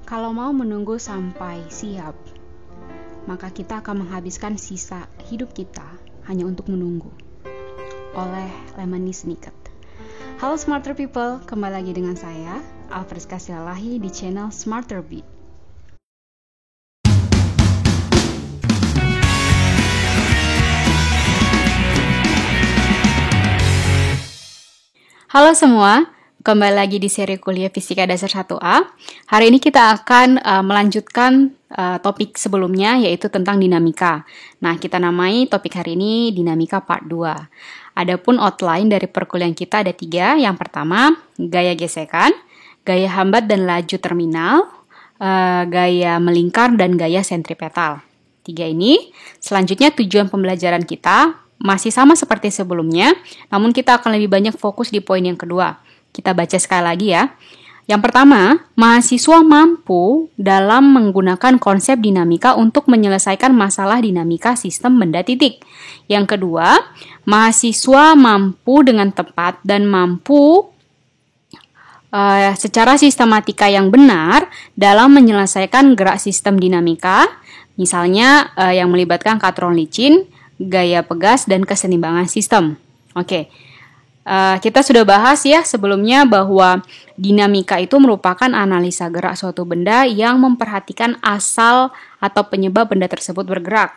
Kalau mau menunggu sampai siap, maka kita akan menghabiskan sisa hidup kita hanya untuk menunggu. Oleh Lemony Snicket. Halo Smarter People, kembali lagi dengan saya, Alfriska Silalahi di channel Smarter Beat. Halo semua, kembali lagi di seri kuliah Fisika Dasar 1A. Hari ini kita akan melanjutkan topik sebelumnya, yaitu tentang dinamika. Nah, kita namai topik hari ini dinamika part 2. Adapun outline dari perkuliahan kita ada 3. Yang pertama, gaya gesekan, gaya hambat dan laju terminal, gaya melingkar, dan gaya sentripetal. 3 ini. Selanjutnya tujuan pembelajaran kita masih sama seperti sebelumnya, namun kita akan lebih banyak fokus di poin yang kedua. Kita baca sekali lagi ya. Yang pertama, mahasiswa mampu dalam menggunakan konsep dinamika untuk menyelesaikan masalah dinamika sistem benda titik. Yang kedua, mahasiswa mampu dengan tepat dan mampu secara sistematika yang benar dalam menyelesaikan gerak sistem dinamika, misalnya yang melibatkan katron licin, gaya pegas, dan keseimbangan sistem. Oke, kita sudah bahas ya sebelumnya bahwa dinamika itu merupakan analisa gerak suatu benda yang memperhatikan asal atau penyebab benda tersebut bergerak.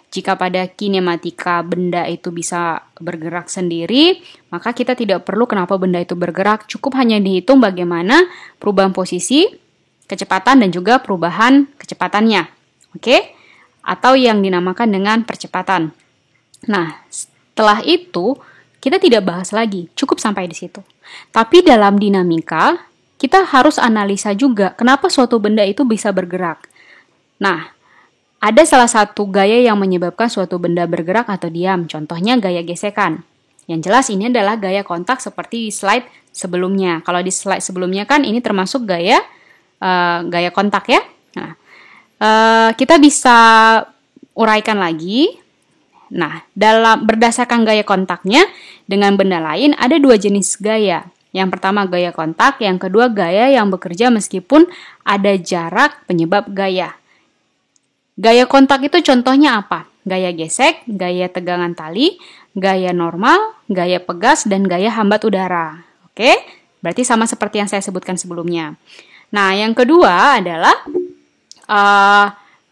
Jika pada kinematika benda itu bisa bergerak sendiri, maka kita tidak perlu kenapa benda itu bergerak, cukup hanya dihitung bagaimana perubahan posisi, kecepatan, dan juga perubahan kecepatannya. Oke? Atau yang dinamakan dengan percepatan. Nah, setelah itu kita tidak bahas lagi, cukup sampai di situ. Tapi dalam dinamika, kita harus analisa juga kenapa suatu benda itu bisa bergerak. Nah, ada salah satu gaya yang menyebabkan suatu benda bergerak atau diam, contohnya gaya gesekan. Yang jelas ini adalah gaya kontak seperti di slide sebelumnya. Kalau di slide sebelumnya kan ini termasuk gaya kontak ya. Nah, kita bisa uraikan lagi. Nah, berdasarkan gaya kontaknya dengan benda lain ada 2 jenis gaya. Yang pertama gaya kontak, yang kedua gaya yang bekerja meskipun ada jarak penyebab gaya. Gaya kontak itu contohnya apa? Gaya gesek, gaya tegangan tali, gaya normal, gaya pegas, dan gaya hambat udara. Oke? Berarti sama seperti yang saya sebutkan sebelumnya. Nah, yang kedua adalah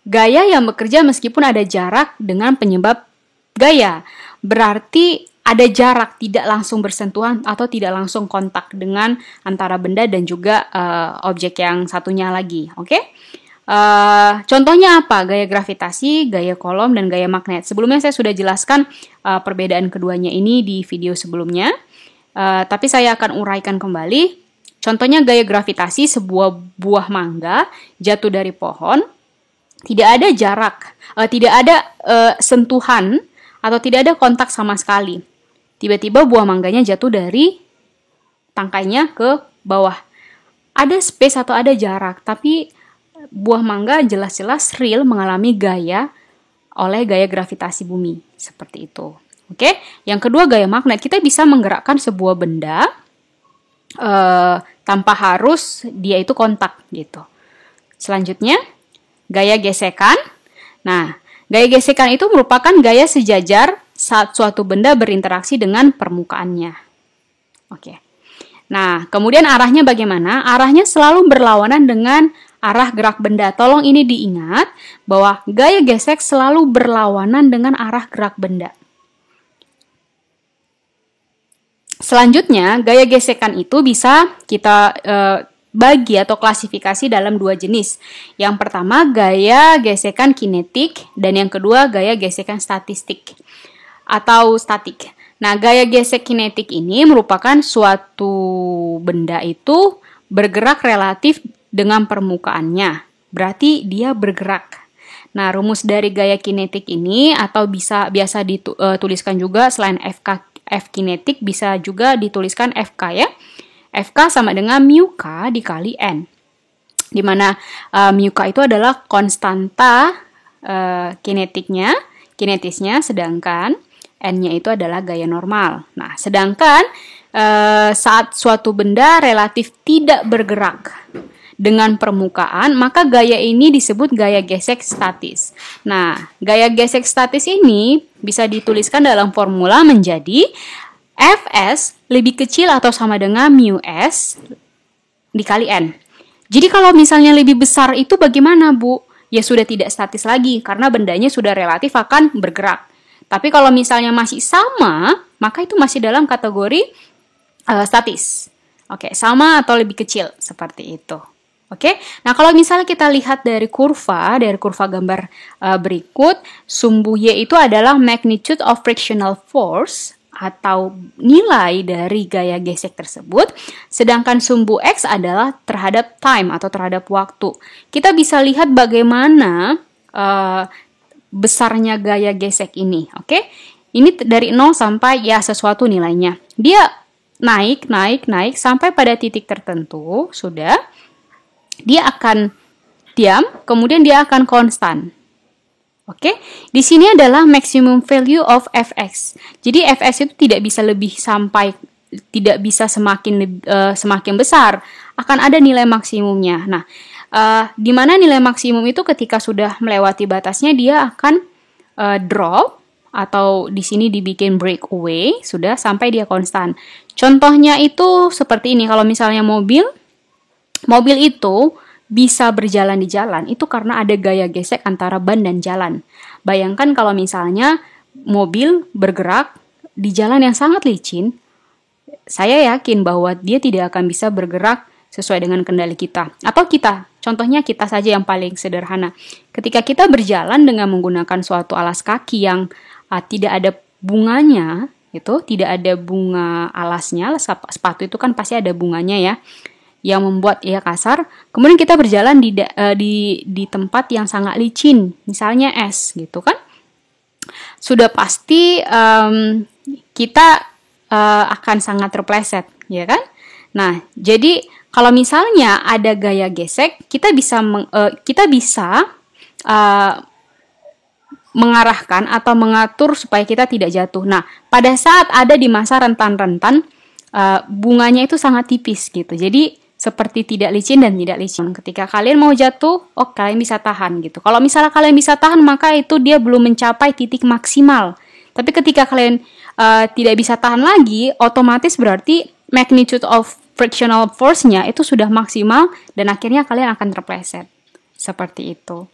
gaya yang bekerja meskipun ada jarak dengan penyebab gaya. Berarti ada jarak, tidak langsung bersentuhan atau tidak langsung kontak dengan antara benda dan juga objek yang satunya lagi. Oke? Contohnya apa? Gaya gravitasi, gaya kolom, dan gaya magnet. Sebelumnya saya sudah jelaskan perbedaan keduanya ini di video sebelumnya. Tapi saya akan uraikan kembali. Contohnya gaya gravitasi, sebuah buah mangga jatuh dari pohon. Tidak ada jarak, tidak ada sentuhan atau tidak ada kontak sama sekali. Tiba-tiba buah mangganya jatuh dari tangkainya ke bawah. Ada space atau ada jarak, tapi buah mangga jelas-jelas real mengalami gaya oleh gaya gravitasi bumi. Seperti itu. Oke? Yang kedua gaya magnet. Kita bisa menggerakkan sebuah benda tanpa harus dia itu kontak gitu. Selanjutnya, gaya gesekan. Nah, gaya gesekan itu merupakan gaya sejajar saat suatu benda berinteraksi dengan permukaannya. Oke. Nah, kemudian arahnya bagaimana? Arahnya selalu berlawanan dengan arah gerak benda. Tolong ini diingat bahwa gaya gesek selalu berlawanan dengan arah gerak benda. Selanjutnya, gaya gesekan itu bisa kita bagi atau klasifikasi dalam 2 jenis. Yang pertama gaya gesekan kinetik dan yang kedua gaya gesekan statistik atau statik. Nah, gaya gesek kinetik ini merupakan suatu benda itu bergerak relatif dengan permukaannya. Berarti dia bergerak. Nah, rumus dari gaya kinetik ini atau biasa dituliskan juga selain F kinetik bisa juga dituliskan FK ya. FK sama dengan mu K dikali N. Di mana mu K itu adalah konstanta kinetisnya, sedangkan N-nya itu adalah gaya normal. Nah, sedangkan saat suatu benda relatif tidak bergerak dengan permukaan, maka gaya ini disebut gaya gesek statis. Nah, gaya gesek statis ini bisa dituliskan dalam formula menjadi Fs lebih kecil atau sama dengan mu s dikali n. Jadi kalau misalnya lebih besar itu bagaimana, Bu? Ya sudah tidak statis lagi karena bendanya sudah relatif akan bergerak. Tapi kalau misalnya masih sama, maka itu masih dalam kategori statis. Oke, sama atau lebih kecil seperti itu. Oke, nah kalau misalnya kita lihat dari kurva gambar berikut, sumbu Y itu adalah magnitude of frictional force atau nilai dari gaya gesek tersebut, sedangkan sumbu X adalah terhadap time atau terhadap waktu. Kita bisa lihat bagaimana besarnya gaya gesek ini, oke? Ini dari 0 sampai ya sesuatu nilainya. Dia naik sampai pada titik tertentu, sudah. Dia akan diam, kemudian dia akan konstan. Oke, di sini adalah maximum value of fx. Jadi fx itu tidak bisa semakin besar, akan ada nilai maksimumnya. Nah, di mana nilai maksimum itu ketika sudah melewati batasnya dia akan drop atau di sini dibikin breakaway, sudah sampai dia konstan. Contohnya itu seperti ini, kalau misalnya mobil itu bisa berjalan di jalan, itu karena ada gaya gesek antara ban dan jalan. Bayangkan kalau misalnya mobil bergerak di jalan yang sangat licin, saya yakin bahwa dia tidak akan bisa bergerak sesuai dengan kendali kita. Atau contohnya kita saja yang paling sederhana. Ketika kita berjalan dengan menggunakan suatu alas kaki yang tidak ada bunganya, tidak ada bunga alasnya, sepatu itu kan pasti ada bunganya ya, yang membuat ia kasar. Kemudian kita berjalan di tempat yang sangat licin, misalnya es gitu kan, sudah pasti kita akan sangat terpleset, ya kan? Nah, jadi kalau misalnya ada gaya gesek, kita bisa mengarahkan atau mengatur supaya kita tidak jatuh. Nah, pada saat ada di masa rentan-rentan, bunganya itu sangat tipis gitu. Jadi seperti tidak licin dan tidak licin. Ketika kalian mau jatuh, kalian bisa tahan gitu. Kalau misalnya kalian bisa tahan, maka itu dia belum mencapai titik maksimal. Tapi ketika kalian tidak bisa tahan lagi, otomatis berarti magnitude of frictional force-nya itu sudah maksimal dan akhirnya kalian akan terpleset. Seperti itu.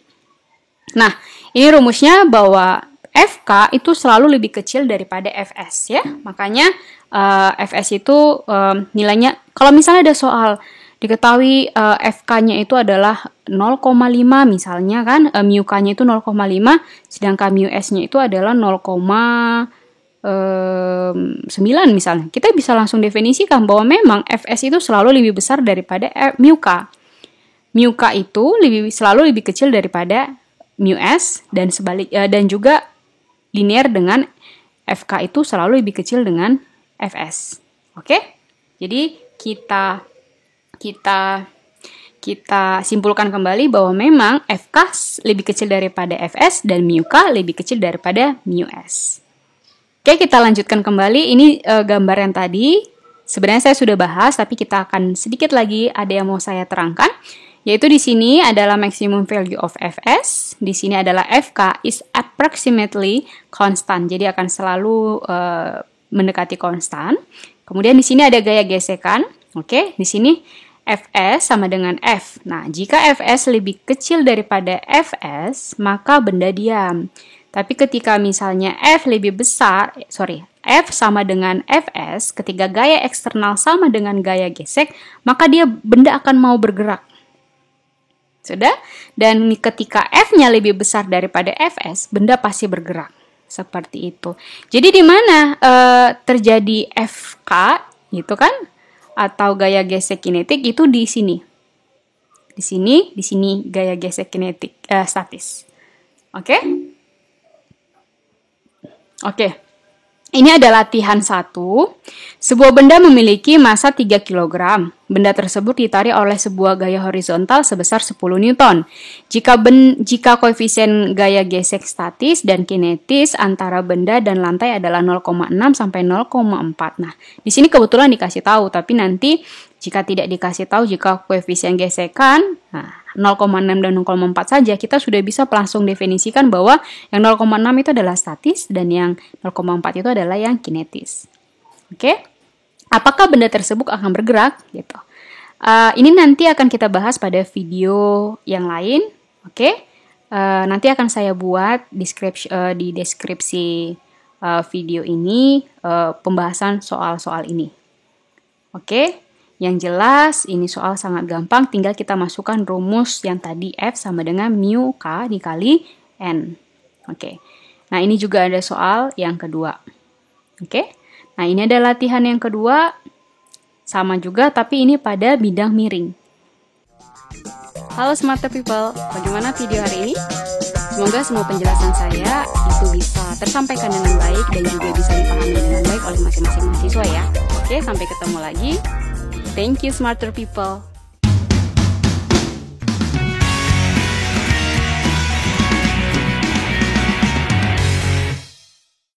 Nah, ini rumusnya bahwa FK itu selalu lebih kecil daripada FS ya. Makanya FS itu nilainya, kalau misalnya ada soal diketahui FK-nya itu adalah 0,5 misalnya kan, mu K-nya itu 0,5, sedangkan mu S-nya itu adalah 0,9 misalnya. Kita bisa langsung definisikan bahwa memang Fs itu selalu lebih besar daripada mu K. Mu K itu selalu lebih kecil daripada mu S dan dan juga linear dengan FK itu selalu lebih kecil dengan Fs. Oke? Jadi kita simpulkan kembali bahwa memang FK lebih kecil daripada Fs dan mu K lebih kecil daripada mu S. Oke, kita lanjutkan kembali. Ini gambar yang tadi sebenarnya saya sudah bahas, tapi kita akan sedikit lagi ada yang mau saya terangkan. Yaitu di sini adalah maximum value of Fs, di sini adalah Fk is approximately constant, jadi akan selalu mendekati konstan. Kemudian di sini ada gaya gesekan, oke, di sini Fs sama dengan F. Nah, jika Fs lebih kecil daripada Fs, maka benda diam. Tapi ketika misalnya F sama dengan Fs, ketika gaya eksternal sama dengan gaya gesek, maka benda akan mau bergerak. Sudah? Dan ketika F-nya lebih besar daripada Fs, benda pasti bergerak. Seperti itu. Jadi di mana terjadi Fk, gitu kan? Atau gaya gesek kinetik itu di sini. Di sini gaya gesek kinetik statis. Oke? Oke. Ini adalah latihan 1. Sebuah benda memiliki massa 3 kg. Benda tersebut ditarik oleh sebuah gaya horizontal sebesar 10 Newton. Jika koefisien gaya gesek statis dan kinetis antara benda dan lantai adalah 0,6 sampai 0,4. Nah, di sini kebetulan dikasih tahu, tapi nanti Jika tidak dikasih tahu jika koefisien gesekan, nah 0,6 dan 0,4 saja, kita sudah bisa langsung definisikan bahwa yang 0,6 itu adalah statis dan yang 0,4 itu adalah yang kinetis. Oke? Apakah benda tersebut akan bergerak? Gitu. Ini nanti akan kita bahas pada video yang lain. Oke? Nanti akan saya buat di deskripsi video ini pembahasan soal-soal ini. Oke? Yang jelas, ini soal sangat gampang, tinggal kita masukkan rumus yang tadi F sama dengan mu K dikali N. Oke. Nah, ini juga ada soal yang kedua. Oke. Nah, ini ada latihan yang kedua, sama juga, tapi ini pada bidang miring. Halo Smarter People, bagaimana video hari ini? Semoga semua penjelasan saya itu bisa tersampaikan dengan baik dan juga bisa dipahami dengan baik oleh masing-masing mahasiswa ya. Oke, sampai ketemu lagi. Thank you, Smarter People.